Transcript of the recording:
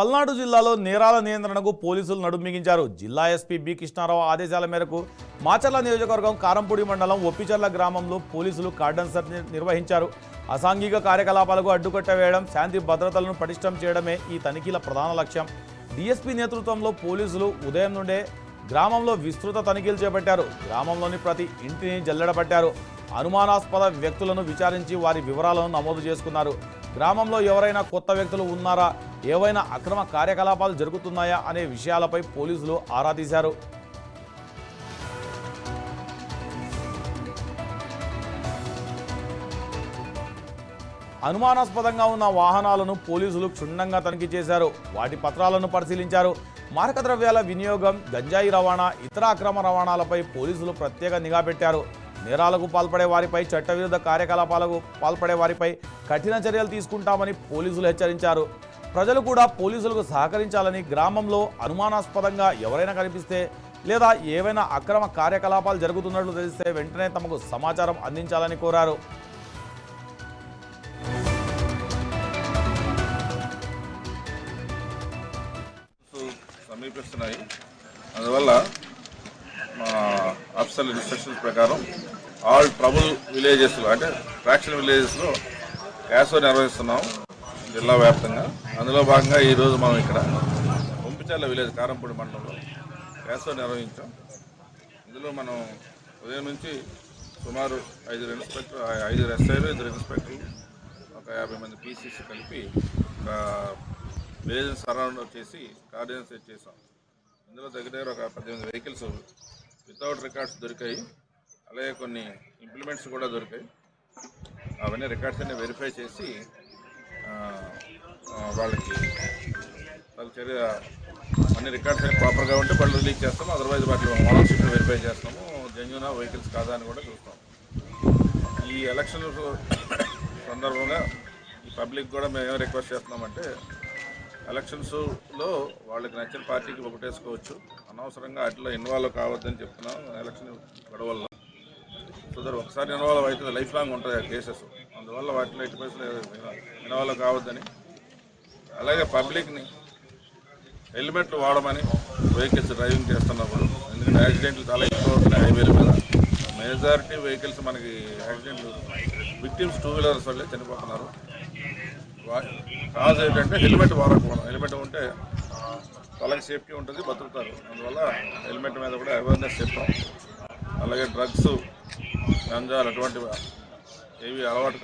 పల్నాడు జిల్లాలో నేరాల నియంత్రణకు పోలీసులు నడుంబిగించారు. జిల్లా ఎస్పీ బి కృష్ణారావు ఆదేశాల మేరకు మాచర్ల నియోజకవర్గం కారంపూడి మండలం ఒప్పిచర్ల గ్రామంలో పోలీసులు కార్డన్ సెర్చ్ నిర్వహించారు. అసాంఘిక కార్యకలాపాలకు అడ్డుకట్ట వేయడం, శాంతి భద్రతలను పటిష్టం చేయడమే ఈ తనిఖీల ప్రధాన లక్ష్యం. డీఎస్పీ నేతృత్వంలో పోలీసులు ఉదయం నుండే గ్రామంలో విస్తృత తనిఖీలు చేపట్టారు. గ్రామంలోని ప్రతి ఇంటిని జల్లెడపట్టారు. అనుమానాస్పద వ్యక్తులను విచారించి వారి వివరాలను నమోదు చేసుకున్నారు. గ్రామంలో ఎవరైనా కొత్త వ్యక్తులు ఉన్నారా, ఏవైనా అక్రమ కార్యకలాపాలు జరుగుతున్నాయా అనే విషయాలపై పోలీసులు ఆరా తీశారు. అనుమానాస్పదంగా ఉన్న వాహనాలను పోలీసులు క్షుణ్ణంగా తనిఖీ చేశారు. వాటి పత్రాలను పరిశీలించారు. మారక ద్రవ్యాల వినియోగం, గంజాయి రవాణా, ఇతర అక్రమ రవాణాలపై పోలీసులు ప్రత్యేక నిఘా పెట్టారు. నేరాలకు పాల్పడే వారిపై, చట్టవిరుద్ధ కార్యకలాపాలకు పాల్పడే వారిపై కఠిన చర్యలు తీసుకుంటామని పోలీసులు హెచ్చరించారు. ప్రజలు కూడా పోలీసులకు సహకరించాలని, గ్రామంలో అనుమానాస్పదంగా ఎవరైనా కనిపిస్తే లేదా ఏవైనా అక్రమ కార్యకలాపాలు జరుగుతున్నట్లు తెలిస్తే వెంటనే తమకు సమాచారం అందించాలని కోరారు. సమీపిస్తున్నాయి. అందువల్ల మా ఆఫీసర్ల ఇన్స్ట్రక్షన్స్ ప్రకారం ఆల్ ట్రబుల్ విలేజెస్లో, అంటే ఫ్రాక్షన్ విలేజెస్లో క్యాసో నిర్వహిస్తున్నాం జిల్లా వ్యాప్తంగా. అందులో భాగంగా ఈరోజు మనం ఇక్కడ ఒప్పిచర్ల విలేజ్ కారంపూడి మండలంలో క్యాసో నిర్వహించాం. ఇందులో మనం ఉదయం నుంచి సుమారు 5 ఎస్ఐలు, 2 ఇన్స్పెక్టర్లు, ఒక 50 మంది పీసీసీ కలిపి ఒక విలేజ్ సరౌండ్ చేసి కార్డినెన్స్ సెట్ చేసాం. ఇందులో దగ్గర ఒక 18 వెహికల్స్ వితౌట్ రికార్డ్స్ దొరికాయి. అలాగే కొన్ని ఇంప్లిమెంట్స్ కూడా దొరికాయి. అవన్నీ రికార్డ్స్ అన్ని వెరిఫై చేసి వాళ్ళకి చర్య, అన్ని రికార్డ్స్ అన్ని ప్రాపర్గా ఉంటే వాళ్ళు రిలీజ్ చేస్తాము. అదర్వైజ్ వాటిలో ఓనర్షిప్ వెరిఫై చేస్తాము. జెన్యూన్ వెహికల్స్ కాదా అని కూడా చూస్తాం. ఈ ఎలక్షన్ సందర్భంగా ఈ పబ్లిక్ కూడా మేము ఏం రిక్వెస్ట్ చేస్తున్నామంటే, ఎలక్షన్స్లో వాళ్ళకి నచ్చిన పార్టీకి ఒకటేసుకోవచ్చు, అనవసరంగా అట్లా ఇన్వాల్వ్ కావద్దని చెప్తున్నాం. ఎలక్షన్ గొడవల్లో ఒకసారి ఇన్వాల్వ్ అవుతుంది, లైఫ్ లాంగ్ ఉంటుంది ఆ కేసెస్. అందువల్ల వాటిలో ఎట్టి పరిస్థితులు ఇన్వాల్వ్ కావద్దని, అలాగే పబ్లిక్ని హెల్మెట్లు వాడమని వెహికల్స్ డ్రైవింగ్ చేస్తున్నప్పుడు. ఎందుకంటే యాక్సిడెంట్లు చాలా ఎక్కువ అవుతున్నాయి హైవేల మీద. మెజారిటీ వెహికల్స్ మనకి యాక్సిడెంట్లు విక్టిమ్స్ 2 వీలర్స్ వల్లే చనిపోతున్నారు. కాజ్ ఏంటంటే హెల్మెట్ వాడకపోవడం. హెల్మెట్ ఉంటే వాళ్ళకి సేఫ్టీ ఉంటుంది, బతుకుతారు. అందువల్ల హెల్మెట్ మీద కూడా అవేర్నెస్ చెప్పాం. అలాగే డ్రగ్స్, గంజాలు అటువంటివి ఏవి అలవాటు